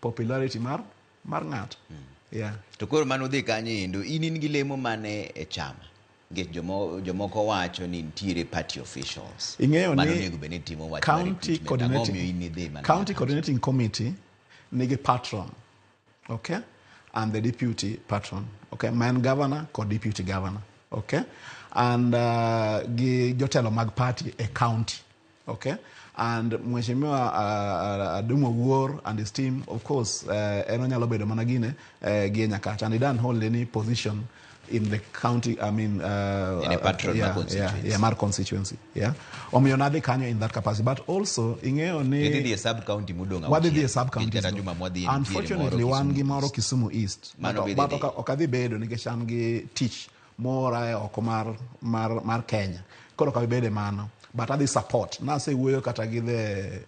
popularity mar ng'ato. Yeah. To koro mano dhi kanye endo in gi lemo mane e chama. Get jomoko wacho ni ntiere party officials. County coordinating committee nigi patron, okay, and the deputy patron, okay, man governor or deputy governor, okay, and gi jotelo mag party a county, okay, and Mheshimiwa Adumo War and his team, of course, enonyalo bedo mana gine gi nyakach, and he don't hold any position in the county, I mean, in a patron Mar constituency, yeah. Omiyo nadhi kanyo in that capacity, but also ing'eyo ni a sub county mudonga. What did the sub county? Unfortunately, one gimoro Kisumu East, but okadhi bedo nikech an gi teach more oko mar Kenya. Koro okadhi bedo mano, but adhi support. Na se wuoyo kata gi the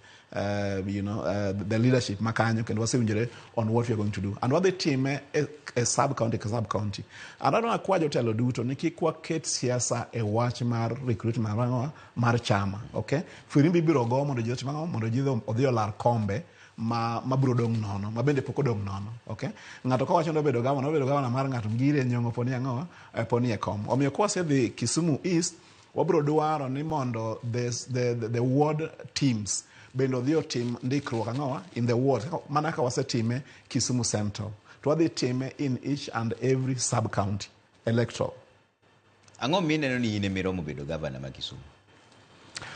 leadership makanyo kendo wasewinjore on what we are going to do, and what the team a sub county. And I don't know kwa jotelo duto ni kik waket siasa e wach mar recruitment mar chama, okay. Firimbi biro go mondo ji odhi olar kombe ma biro dong nono, ma bende pok odong nono, okay. Ng'ato ka wacho bedo gavana mar ng'ato ngire nyongo poni e kom. Omiyo kwa se dhi Kisumu East wabro dwaro ni mondo the ward teams bendo dio team ndikruok ang'owa in the ward mana ka wasetime Kisumu Central to wadhi time in each and every sub county electoral. Ang'o mineno ni ine miromo bedo governor ma Kisumu?